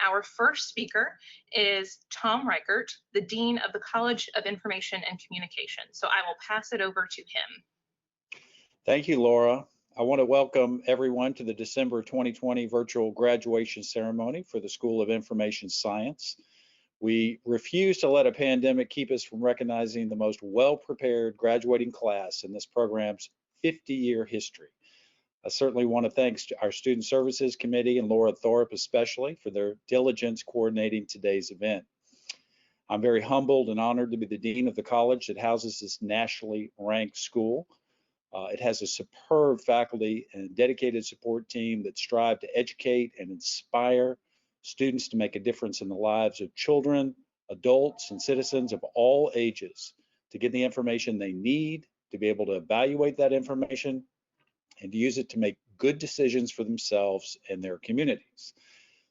our first speaker is Tom Reichert, the Dean of the College of Information and Communication. So I will pass it over to him. Thank you, Laura. I want to welcome everyone to the December 2020 virtual graduation ceremony for the School of Information Science. We refuse to let a pandemic keep us from recognizing the most well-prepared graduating class in this program's 50-year history. I certainly want to thank our Student Services Committee and Laura Thorpe especially for their diligence coordinating today's event. I'm very humbled and honored to be the Dean of the college that houses this nationally ranked school. It has a superb faculty and a dedicated support team that strive to educate and inspire students to make a difference in the lives of children, adults, and citizens of all ages to get the information they need, to be able to evaluate that information, and to use it to make good decisions for themselves and their communities.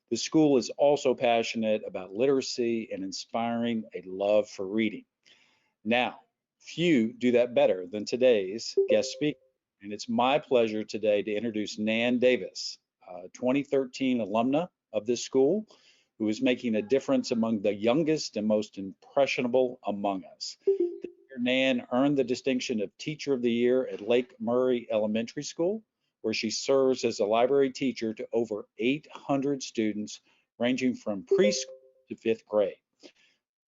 The school is also passionate about literacy and inspiring a love for reading. Now, few do that better than today's guest speaker, and it's my pleasure today to introduce Nan Davis, a 2013 alumna of this school, who is making a difference among the youngest and most impressionable among us. Nan earned the distinction of Teacher of the Year at Lake Murray Elementary School, where she serves as a library teacher to over 800 students ranging from preschool to 5th grade.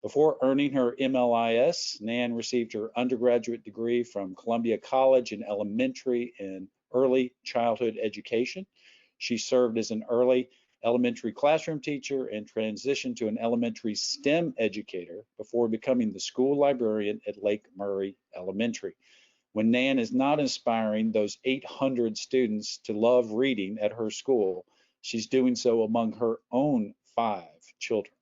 Before earning her MLIS, Nan received her undergraduate degree from Columbia College in elementary and early childhood education. She served as an early elementary classroom teacher and transitioned to an elementary STEM educator before becoming the school librarian at Lake Murray Elementary. When Nan is not inspiring those 800 students to love reading at her school, she's doing so among her own 5 children.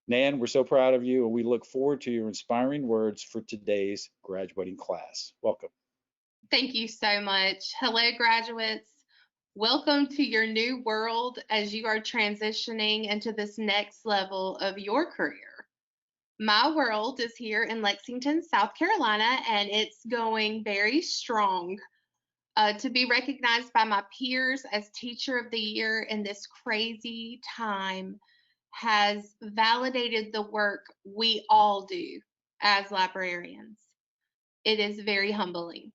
Nan, we're so proud of you, and we look forward to your inspiring words for today's graduating class. Welcome. Thank you so much. Hello, graduates. Welcome to your new world as you are transitioning into this next level of your career. My world is here in Lexington, South Carolina, and it's going very strong. To be recognized by my peers as Teacher of the Year in this crazy time has validated the work we all do as librarians. It is very humbling.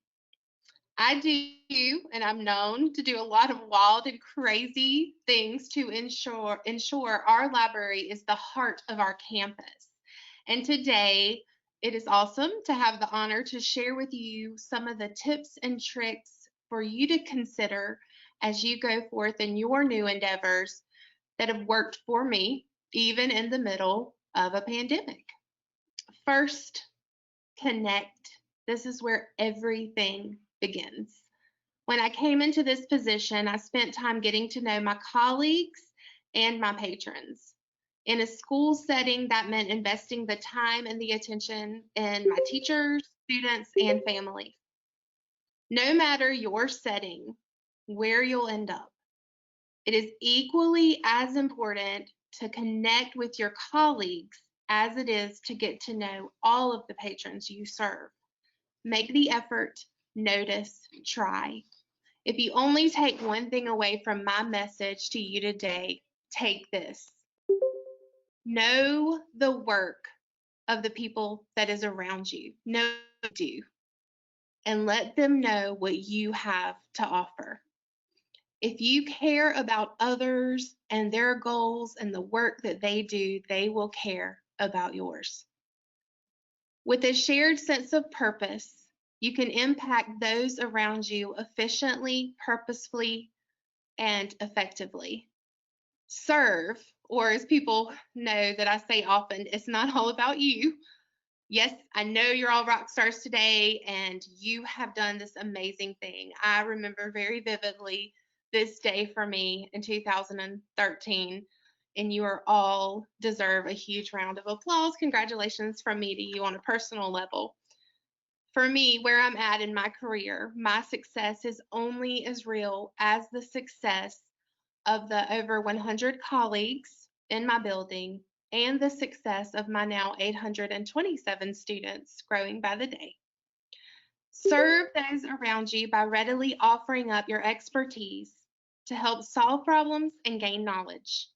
I do, and I'm known to do a lot of wild and crazy things to ensure our library is the heart of our campus. And today, it is awesome to have the honor to share with you some of the tips and tricks for you to consider as you go forth in your new endeavors that have worked for me, even in the middle of a pandemic. First, connect. This is where everything begins. When I came into this position, I spent time getting to know my colleagues and my patrons. In a school setting, that meant investing the time and the attention in my teachers, students, and family. No matter your setting, where you'll end up, it is equally as important to connect with your colleagues as it is to get to know all of the patrons you serve. Make the effort, notice, try. If you only take one thing away from my message to you today, take this. Know the work of the people that is around you. Know what you do. And let them know what you have to offer. If you care about others and their goals and the work that they do, they will care about yours. With a shared sense of purpose, you can impact those around you efficiently, purposefully, and effectively. Serve, or as people know that I say often, it's not all about you. Yes, I know you're all rock stars today, and you have done this amazing thing. I remember very vividly this day for me in 2013, and you are all deserve a huge round of applause. Congratulations from me to you on a personal level. For me, where I'm at in my career, my success is only as real as the success of the over 100 colleagues in my building and the success of my now 827 students growing by the day. Serve those around you by readily offering up your expertise to help solve problems and gain knowledge.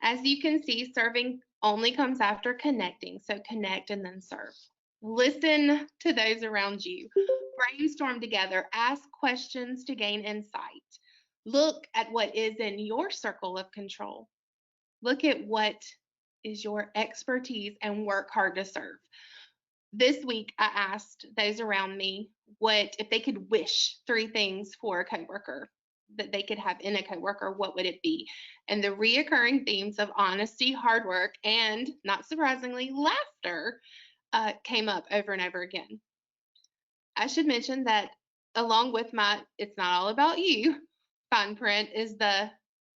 As you can see, serving only comes after connecting, so connect and then serve. Listen to those around you. Brainstorm together. Ask questions to gain insight. Look at what is in your circle of control. Look at what is your expertise and work hard to serve. This week, I asked those around me what, if they could wish 3 things for a coworker that they could have in a coworker, what would it be? And the reoccurring themes of honesty, hard work, and not surprisingly, laughter came up over and over again. I should mention that along with my "it's not all about you" fine print is the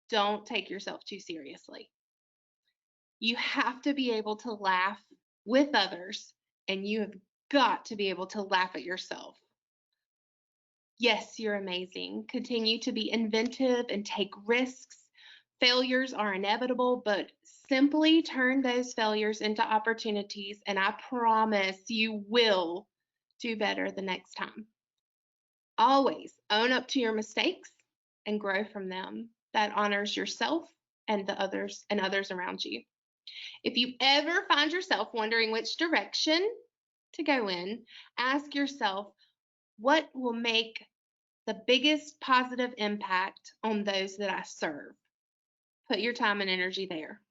"don't take yourself too seriously." You have to be able to laugh with others, and you have got to be able to laugh at yourself. Yes, you're amazing. Continue to be inventive and take risks. Failures are inevitable, but simply turn those failures into opportunities, and I promise you will do better the next time. Always own up to your mistakes and grow from them. That honors yourself and the others around you. If you ever find yourself wondering which direction to go in, ask yourself, what will make the biggest positive impact on those that I serve? Put your time and energy there.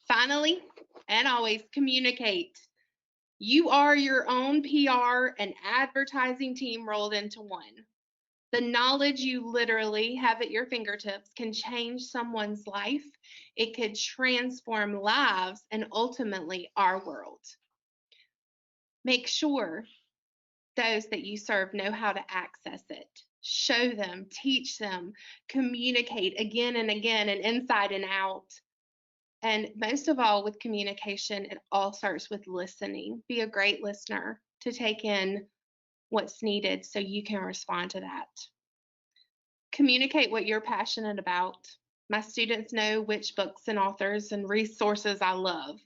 Finally, and always, communicate. You are your own PR and advertising team rolled into one. The knowledge you literally have at your fingertips can change someone's life. It could transform lives and ultimately our world. Make sure those that you serve know how to access it. Show them, teach them, communicate again and again and inside and out. And most of all, with communication, it all starts with listening. Be a great listener to take in what's needed so you can respond to that. Communicate what you're passionate about. My students know which books and authors and resources I love.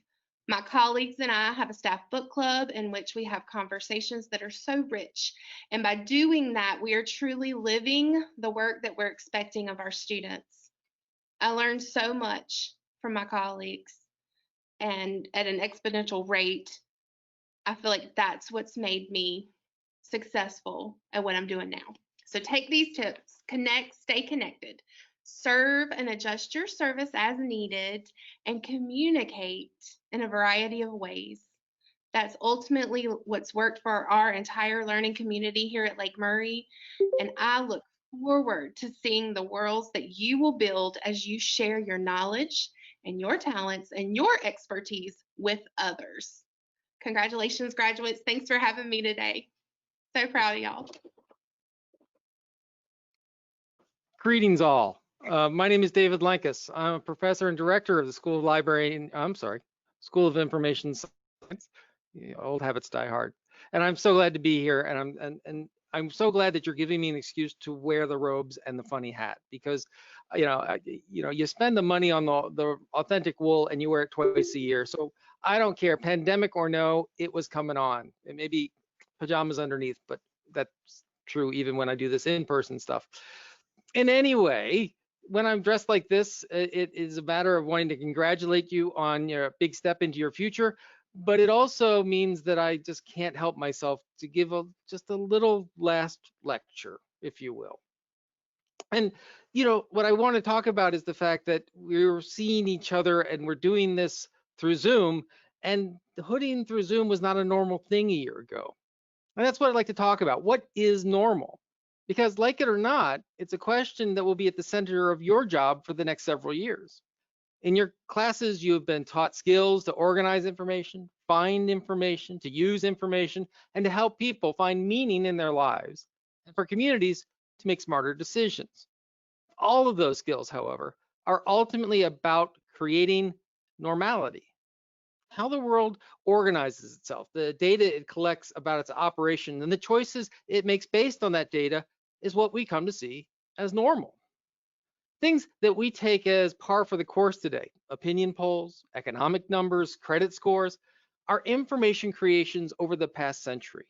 My colleagues and I have a staff book club in which we have conversations that are so rich. And by doing that, we are truly living the work that we're expecting of our students. I learned so much from my colleagues, and at an exponential rate. I feel like that's what's made me successful at what I'm doing now. So take these tips, connect, stay connected, serve and adjust your service as needed, and communicate in a variety of ways. That's ultimately what's worked for our entire learning community here at Lake Murray, and I look forward to seeing the worlds that you will build as you share your knowledge and your talents and your expertise with others. Congratulations, graduates. Thanks for having me today. So proud of y'all. Greetings all. My name is David Lankus. I'm a professor and director of the School of Information Science. Yeah, old habits die hard. And I'm so glad to be here, and I'm so glad that you're giving me an excuse to wear the robes and the funny hat, because you spend the money on the authentic wool and you wear it twice a year. So I don't care, pandemic or no, it was coming on. It may be pajamas underneath, but that's true even when I do this in-person stuff. And anyway, when I'm dressed like this, it is a matter of wanting to congratulate you on your big step into your future, but it also means that I just can't help myself to give just a little last lecture, if you will. And what I want to talk about is the fact that we're seeing each other and we're doing this through Zoom, and hooding through Zoom was not a normal thing a year ago. And that's what I'd like to talk about. What is normal? Because like it or not, it's a question that will be at the center of your job for the next several years. In your classes, you have been taught skills to organize information, find information, to use information, and to help people find meaning in their lives, and for communities to make smarter decisions. All of those skills, however, are ultimately about creating normality. How the world organizes itself, the data it collects about its operation, and the choices it makes based on that data is what we come to see as normal. Things that we take as par for the course today, opinion polls, economic numbers, credit scores, are information creations over the past century.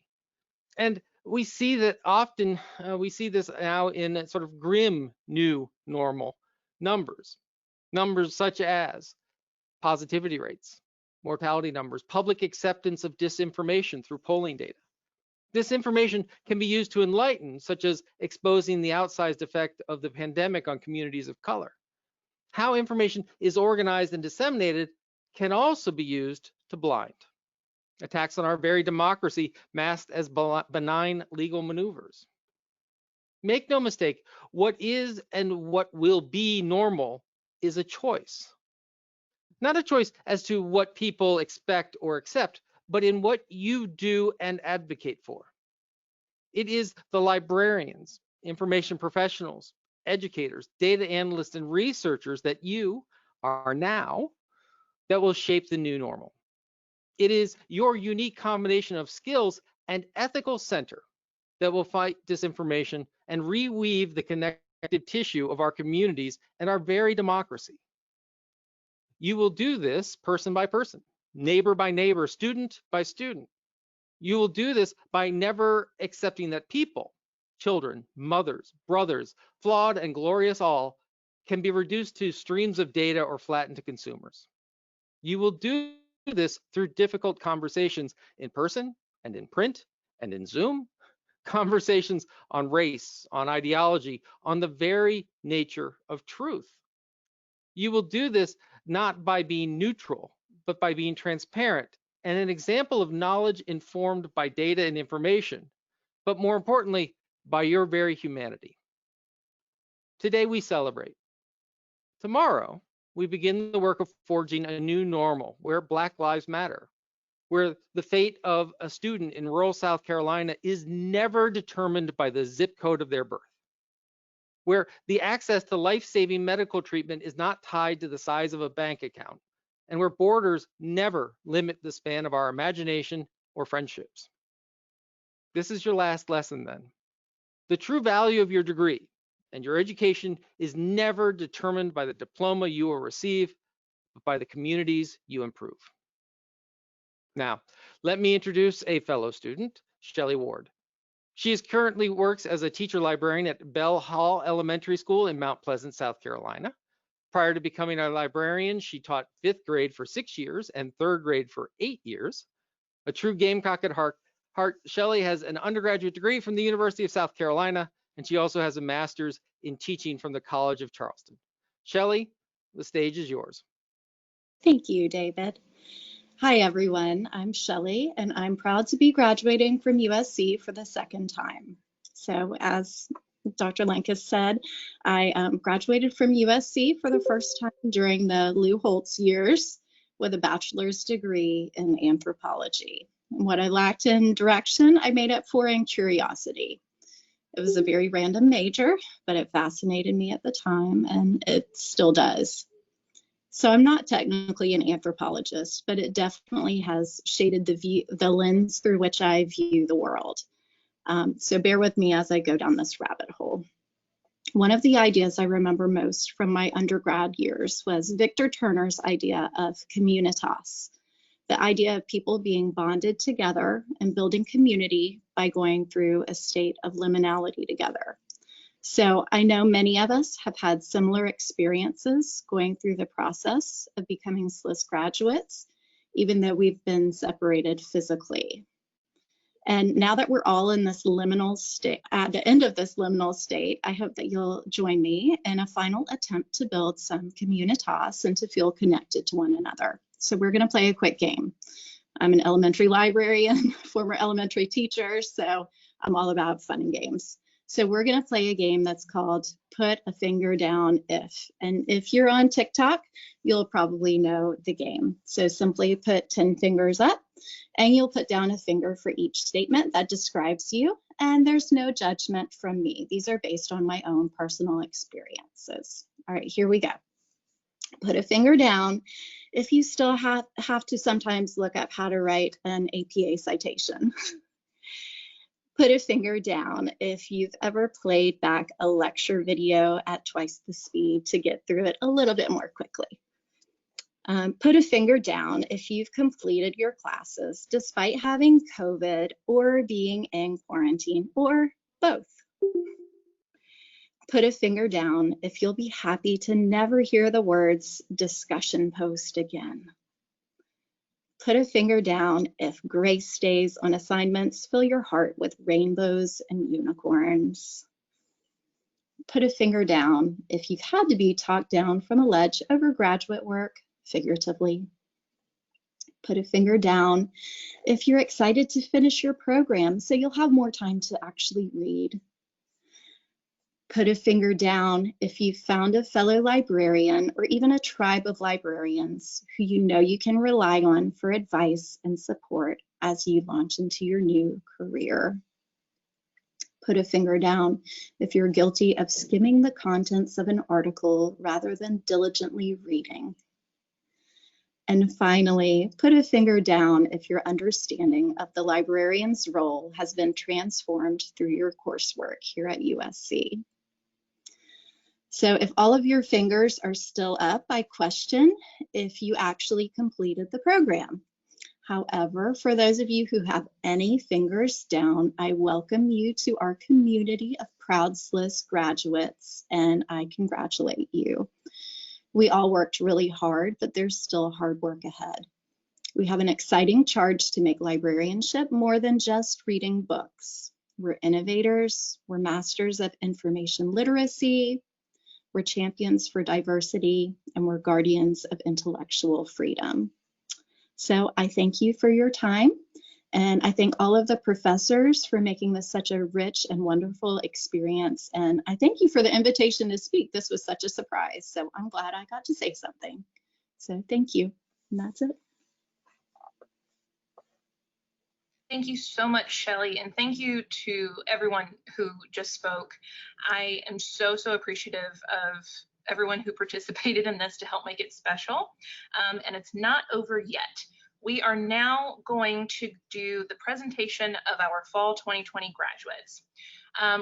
And we see that often, we see this now in sort of grim new normal numbers. Numbers such as positivity rates, mortality numbers, public acceptance of disinformation through polling data. This information can be used to enlighten, such as exposing the outsized effect of the pandemic on communities of color. How information is organized and disseminated can also be used to blind. Attacks on our very democracy masked as benign legal maneuvers. Make no mistake, what is and what will be normal is a choice. Not a choice as to what people expect or accept, but in what you do and advocate for. It is the librarians, information professionals, educators, data analysts, and researchers that you are now that will shape the new normal. It is your unique combination of skills and ethical center that will fight disinformation and reweave the connective tissue of our communities and our very democracy. You will do this person by person, neighbor by neighbor, student by student. You will do this by never accepting that people, children, mothers, brothers, flawed and glorious all, can be reduced to streams of data or flattened to consumers. You will do this through difficult conversations in person and in print and in Zoom, conversations on race, on ideology, on the very nature of truth. You will do this not by being neutral, but by being transparent and an example of knowledge informed by data and information, but more importantly, by your very humanity. Today we celebrate. Tomorrow, we begin the work of forging a new normal where Black Lives Matter, where the fate of a student in rural South Carolina is never determined by the zip code of their birth, where the access to life-saving medical treatment is not tied to the size of a bank account, and where borders never limit the span of our imagination or friendships. This is your last lesson then. The true value of your degree and your education is never determined by the diploma you will receive, but by the communities you improve. Now, let me introduce a fellow student, Shelly Ward. She currently works as a teacher librarian at Bell Hall Elementary School in Mount Pleasant, South Carolina. Prior to becoming a librarian, she taught 5th grade for 6 years and 3rd grade for 8 years. A true Gamecock at heart, Shelly has an undergraduate degree from the University of South Carolina, and she also has a master's in teaching from the College of Charleston. Shelly, the stage is yours. Thank you, David. Hi, everyone. I'm Shelly, and I'm proud to be graduating from USC for the 2nd time. So as Dr. Lankus said, I graduated from USC for the first time during the Lou Holtz years with a bachelor's degree in anthropology. What I lacked in direction, I made up for in curiosity. It was a very random major, but it fascinated me at the time, and it still does. So I'm not technically an anthropologist, but it definitely has shaded the lens through which I view the world. So bear with me as I go down this rabbit hole. One of the ideas I remember most from my undergrad years was Victor Turner's idea of communitas, the idea of people being bonded together and building community by going through a state of liminality together. So I know many of us have had similar experiences going through the process of becoming SLIS graduates, even though we've been separated physically. And now that we're all in this liminal state, at the end of this liminal state, I hope that you'll join me in a final attempt to build some communitas and to feel connected to one another. So we're going to play a quick game. I'm an elementary librarian, former elementary teacher, so I'm all about fun and games. So we're going to play a game that's called Put a Finger Down If. And if you're on TikTok, you'll probably know the game. So simply put 10 fingers up, and you'll put down a finger for each statement that describes you. And there's no judgment from me. These are based on my own personal experiences. All right, here we go. Put a finger down if you still have to sometimes look up how to write an APA citation. Put a finger down if you've ever played back a lecture video at twice the speed to get through it a little bit more quickly. Put a finger down if you've completed your classes despite having COVID or being in quarantine, or both. Put a finger down if you'll be happy to never hear the words discussion post again. Put a finger down if grace days on assignments fill your heart with rainbows and unicorns. Put a finger down if you've had to be talked down from a ledge over graduate work, figuratively. Put a finger down if you're excited to finish your program so you'll have more time to actually read. Put a finger down if you've found a fellow librarian or even a tribe of librarians who you know you can rely on for advice and support as you launch into your new career. Put a finger down if you're guilty of skimming the contents of an article rather than diligently reading. And finally, put a finger down if your understanding of the librarian's role has been transformed through your coursework here at USC. So if all of your fingers are still up, I question if you actually completed the program. However, for those of you who have any fingers down, I welcome you to our community of Proud SLIS graduates, and I congratulate you. We all worked really hard, but there's still hard work ahead. We have an exciting charge to make librarianship more than just reading books. We're innovators, we're masters of information literacy, we're champions for diversity, and we're guardians of intellectual freedom. So I thank you for your time, and I thank all of the professors for making this such a rich and wonderful experience. And I thank you for the invitation to speak. This was such a surprise, so I'm glad I got to say something. So thank you, and that's it. Thank you so much, Shelly, and thank you to everyone who just spoke. I am so appreciative of everyone who participated in this to help make it special. And it's not over yet. We are now going to do the presentation of our fall 2020 graduates.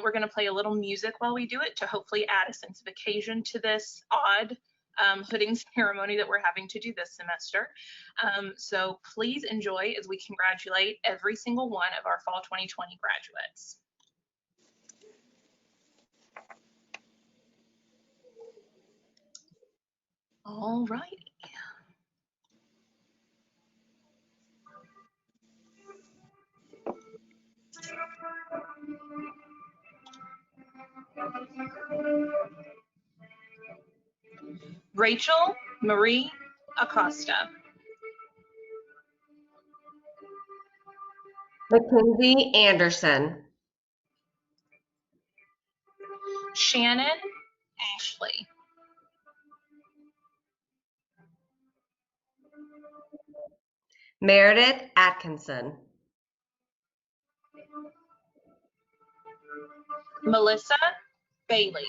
We're going to play a little music while we do it to hopefully add a sense of occasion to this odd hooding ceremony that we're having to do this semester. So please enjoy as we congratulate every single one of our fall 2020 graduates. All right. Rachel Marie Acosta. Mackenzie Anderson. Shannon Ashley. Meredith Atkinson. Melissa Bailey.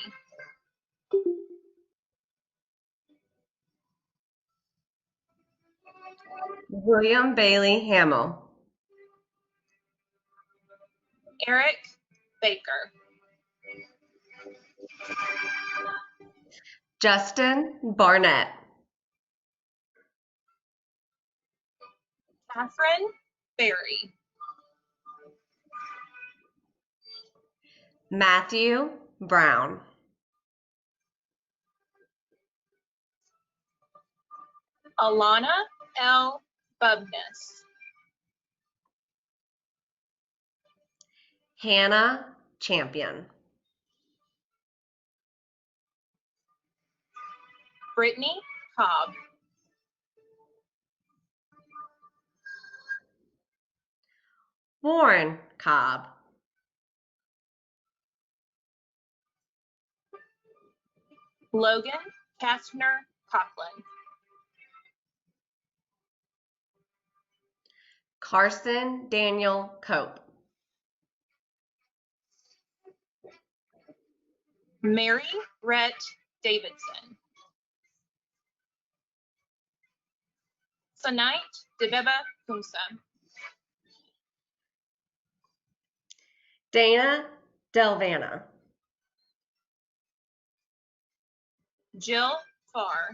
William Bailey Hamill. Eric Baker. Justin Barnett. Catherine Berry. Matthew Brown. Alana L. Bubness. Hannah Champion. Brittany Cobb. Warren Cobb. Logan Kastner Coughlin. Carson Daniel Cope. Mary Rhett Davidson. Sanait Deveba Kumsa. Dana Delvana. Jill Farr.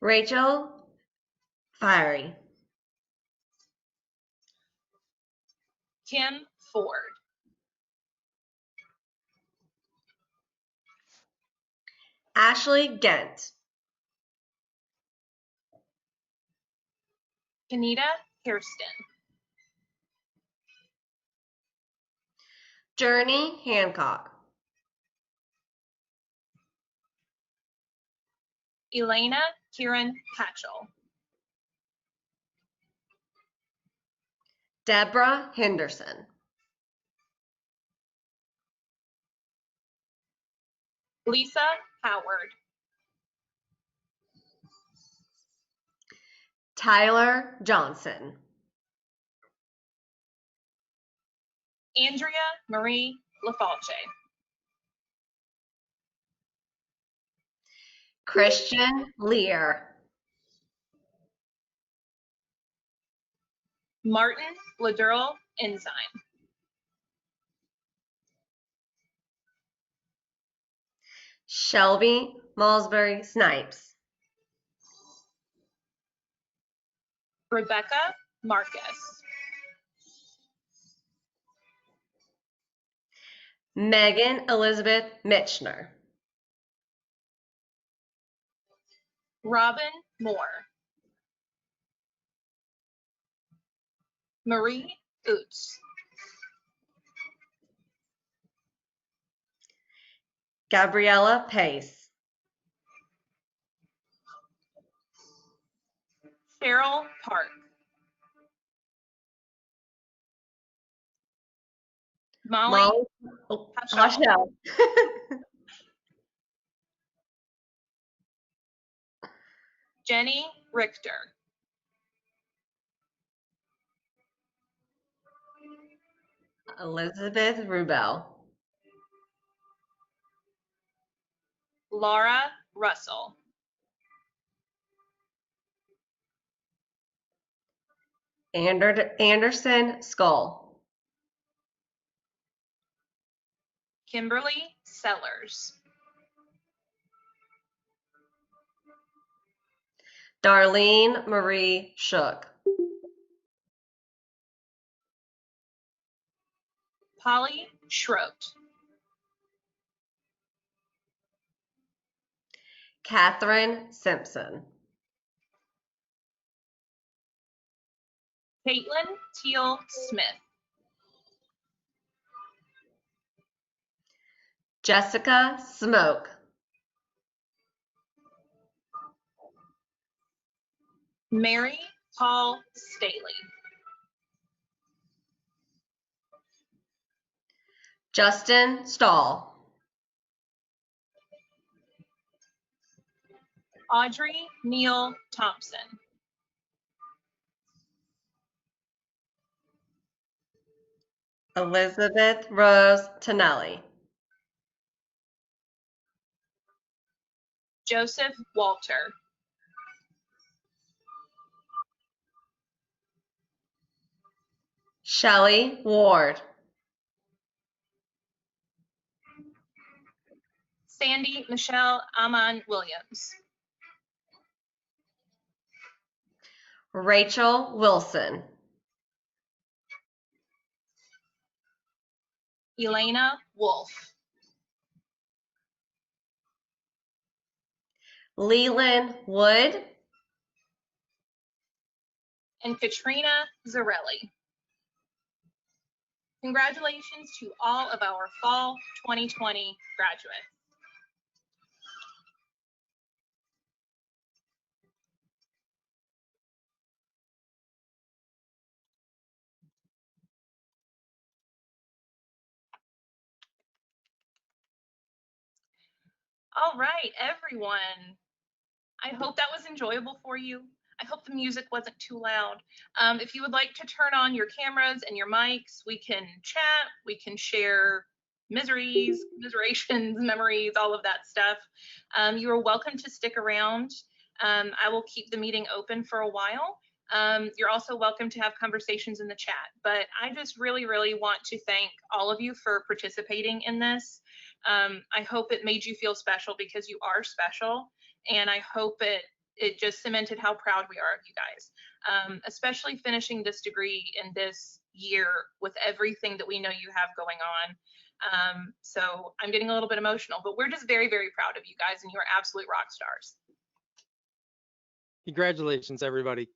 Rachel Fiery. Kim Ford. Ashley Gent. Kenita Hairston. Journey Hancock. Elena Kieran Hatchell. Deborah Henderson. Lisa Howard. Tyler Johnson. Andrea Marie LaFalche. Christian Lear. Martin Ladurl Enzyme. Shelby Malsbury Snipes. Rebecca Marcus. Megan Elizabeth Mitchner. Robin Moore. Marie Oots. Gabriella Pace. Cheryl Park. Molly Hashell. Hashell. Jenny Richter. Elizabeth Rubel. Laura Russell. Anderson Skull. Kimberly Sellers. Darlene Marie Shook. Polly Schroet. Catherine Simpson. Caitlin Teal Smith. Jessica Smoke. Mary Paul Staley. Justin Stahl. Audrey Neal Thompson. Elizabeth Rose Tonelli. Joseph Walter. Shelly Ward. Sandy Michelle Amon Williams. Rachel Wilson. Elena Wolf. Leland Wood. And Katrina Zarelli. Congratulations to all of our fall 2020 graduates. All right, everyone. I hope that was enjoyable for you. I hope the music wasn't too loud. If you would like to turn on your cameras and your mics, we can chat, we can share miseries, commiserations, memories, all of that stuff. You are welcome to stick around. I will keep the meeting open for a while. You're also welcome to have conversations in the chat, but I just really, really want to thank all of you for participating in this. I hope it made you feel special because you are special, and I hope it just cemented how proud we are of you guys, especially finishing this degree in this year with everything that we know you have going on. So I'm getting a little bit emotional, but we're just very, very proud of you guys, and you're absolute rock stars. Congratulations, everybody.